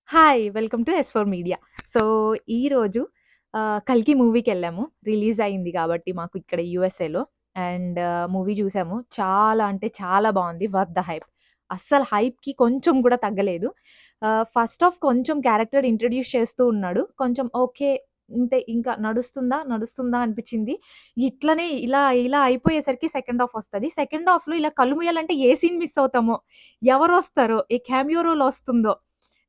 Hi! Welcome to ఎస్4 media. So, ఈరోజు 'కల్కి' మూవీకెళ్ళాము. రిలీజ్ అయింది కాబట్టి మాకు ఇక్కడ యూఎస్ఏలో. అండ్ మూవీ చూసాము. చాలా అంటే చాలా బావుంది. Worth the hype. అస్సలు హైప్‌కి కొంచెం కూడా తగ్గలేదు. ఫస్ట్ హాఫ్ కొంచెం క్యారెక్టర్ ఇంట్రొడ్యూస్ చేస్తూ ఉన్నాడు. కొంచెం ఓకే. ఇంతే ఇంకా నడుస్తుందా, నడుస్తుందా అనిపిచ్చింది. ఇట్లనే ఇలా ఇలా అయిపోయేసరికి సెకండ్ హాఫ్ వస్తది. సెకండ్ హాఫ్‌లో ఇలా కళ్ళు మూయాలంటే ఏ సీన్ మిస్ అవుతామో, ఎవరొస్తారో, ఏ క్యామియో రోల్ వస్తుందో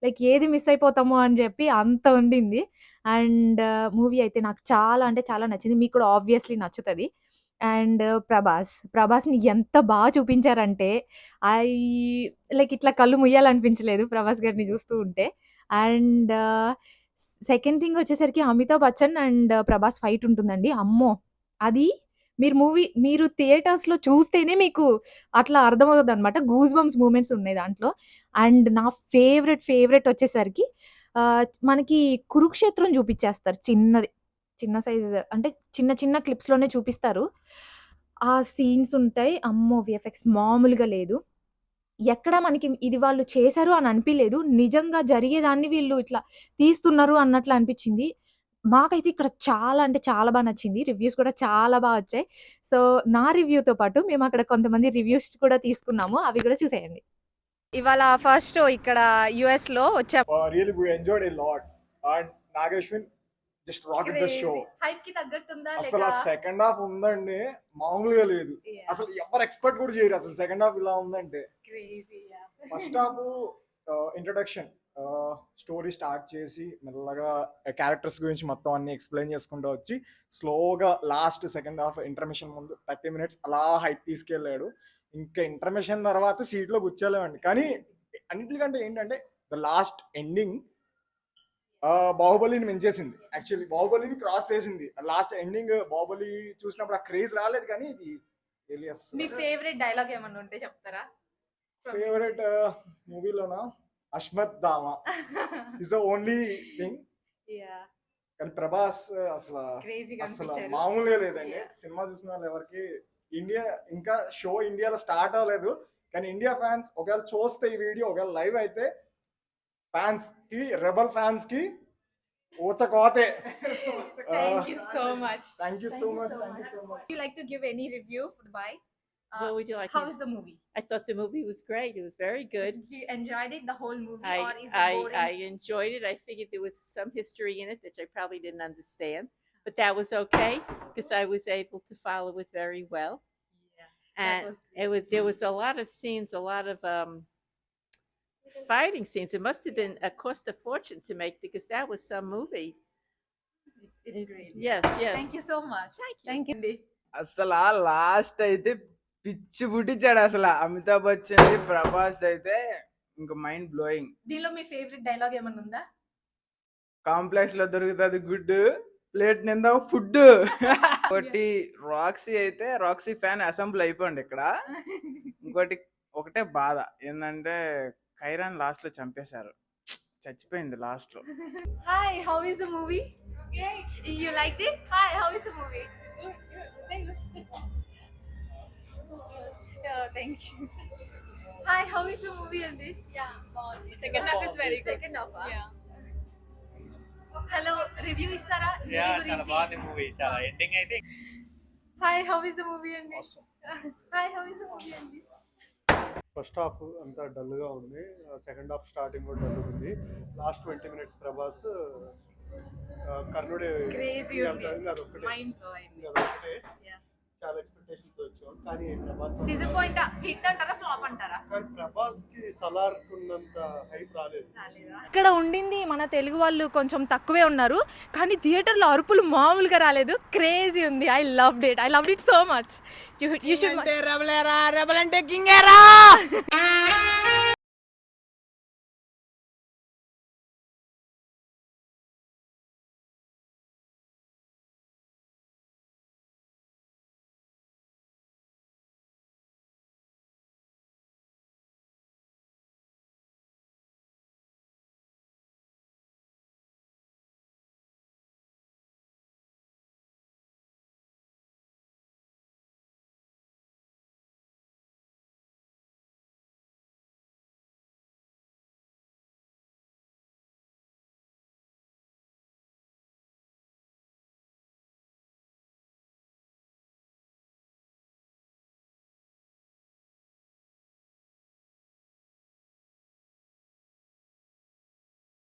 లైక్ ఏది మిస్ అయిపోతామో అని జెప్పి అంత ఉండింది. అండ్ మూవీ అయితే నాకు చాలా అంటే చాలా నచ్చింది. మీకు కూడా ఆబ్వియస్‌లీ నచ్చుతది. అండ్ ప్రభాస్‌ని ఎంత చూపించారంటే ఐ లైక్ ఇట్లా కళ్ళు ముయ్యాలనిపించలేదు ప్రభాస్ గారిని చూస్తూ ఉంటే. అండ్ సెకండ్ థింగ్ వచ్చేసరికి అమితాబ్ బచ్చన్ అండ్ ప్రభాస్ ఫైట్ ఉంటుందండి. అమ్మో! అది మీరు థియేటర్స్‌లో చూస్తేనే మీకు అట్లా అర్థమవుతదనమాట. గూస్ బంప్స్ మూవ్‌మెంట్స్ ఉన్నాయి దాంట్లో. అండ్ నా ఫేవరెట్ వచ్చేసరికి మనకి 'కురుక్షేత్రం' చూపిచ్చేస్తారు చిన్నది. చిన్న సైజ్ అంటే చిన్న చిన్న క్లిప్స్‌లోనే చూపిస్తారు. ఆ సీన్స్ ఉంటాయి. అమ్మో! వీఎఫ్ఎక్స్ మామూలుగా లేదు. ఎక్కడ మనకి ఇది వాళ్ళు చేశారు అని అనిపియలేదు. నిజంగా జరిగేదాన్ని వీళ్ళు ఇట్లా తీస్తున్నారు అన్నట్లు అనిపిచ్చింది. మాకైతే ఇక్కడ చాలా అంటే చాలా నచ్చింది. రివ్యూస్ కూడా చాలా వచ్చాయి. సో, నా రివ్యూతో పాటు మేమక్కడ కొంతమంది రివ్యూస్ కూడా తీసుకున్నాము. అవి కూడా చూసేయండి. ఇవాళ ఫస్ట్ షో ఇక్కడ యూఎస్‌లో వచ్చాము. Really, we enjoyed a lot. And Nagashwin just rocked the show. హైప్‌కి తగ్గట్టుందా అసలు ఆ సెకండ్ హాఫ్ ఉందండి మామూలుగా లేదు. అసలు ఎవరు ఎక్స్పెక్ట్ కూడా చేయరు అసలు సెకండ్ హాఫ్ ఇలా ఉందంటే. First half introduction story start చేసి మెల్లగా క్యారెక్టర్స్ గురించి మొత్తం అన్ని ఎక్స్ప్లెయిన్ చేసుకుంటూ వచ్చి స్లోగా లాస్ట్ సెకండ్ హాఫ్ ఇంటర్మిషన్ ముందు 30 minutes అలా హైట్ తీసుకెళ్ళాడు. ఇంకా ఇంటర్మిషన్ తర్వాత సీట్లో కూర్చోలేమండి. కానీ అన్నిటికంటే ఏంటంటే ద లాస్ట్ ఎండింగ్ బాహుబలిని మించేసింది. యాక్చువల్లీ బాహుబలిని క్రాస్ చేసింది. లాస్ట్ ఎండింగ్ బాహుబలి చూసినప్పుడు ఆ క్రేజ్ రాలేదు కానీ ఇది ఏలియస్. మీ ఫేవరెట్ డైలాగ్ ఏమన్నా ఉంటే చెప్తారా? ఫేవరెట్ మూవీలోనా అశ్మత్ దామా ఇస్ ద ఓన్లీ థింగ్. కానీ ప్రభాస్ అసలు మామూలుగా లేదండి. సినిమా చూసిన వాళ్ళు ఎవరికి ఇండియా ఇంకా షో ఇండియాలో స్టార్ట్ అవ్వలేదు. కానీ ఇండియా ఫ్యాన్స్ ఒకవేళ చూస్తే ఈ వీడియో ఒకవేళ లైవ్ అయితే ఫ్యాన్స్ కి రెబల్ ఫ్యాన్స్ కి ఊచకోతే. Thank you so much. Thank you so much. Would you like to give any review for the bye? What would you like? How is the movie? I thought the movie was great. It was very good. You enjoyed it, the whole movie, or is it I boring? enjoyed it. I figured there was some history in it that I probably didn't understand, but that was okay because I was able to follow it very well. Yeah, And there was a lot of scenes, a lot of fighting scenes. It must have been cost a fortune to make because that was some movie. It's great. Yes. Thank you so much. Thank you. అసలు last అయితే పిచ్చి పుట్టించాడు అసలు అమితాబ్ బచ్చన్ ప్రభాస్ అయితే ఇంకా mind blowing. దీనిలో మీ favourite dialogue ఏమన్నా ఉందా? కాంప్లెక్స్ లో దొరుకుతుంది గుడ్, ప్లేట్ నిందా ఫుడ్. ఒకటి రాక్సీ ఫ్యాన్ అసెంబ్లీ అయిపోయింది ఇక్కడ. ఇంకోటి ఒకటే బాధ ఏంటంటే ఖైరాన్ లాస్ట్ లో చంపేశారు, చచ్చిపోయింది లాస్ట్ లో. Hi, how is the movie? Great. You liked it? Hi, how is the movie? Yeah, thank you. Hi, how is the movie, Andy? Yeah, second half is very good. Second half. Yeah. Hello, review istara? చాలా బాగుంది movie. చాలా ending అయితే Hi, how is the movie, Andy? Hi, how is the movie, Andy? First half అంతా డల్గా ఉంది. Second half starting కూడా dull ఉంది. Last 20 minutes Prabhas కర్ణుడే Crazy ఉంది. అదొక్కటే Mind blowing. Yeah. చాలా ఎక్స్పెక్టేషన్స్ వచ్చాం కానీ ప్రభాస్ Disappoint. Hit అంటారా ఫ్లాప్ అంటారా? కానీ ప్రభాస్ కి సలార్ ఉన్నంత హైప్ రాలేదు. ఇక్కడ ఉండింది మన తెలుగు వాళ్ళు కొంచెం తక్కువే ఉన్నారు కానీ థియేటర్లో అరుపులు మామూలుగా రాలేదు. క్రేజీ ఉంది. I loved it so much. You should rebel అంటే కింగేరా.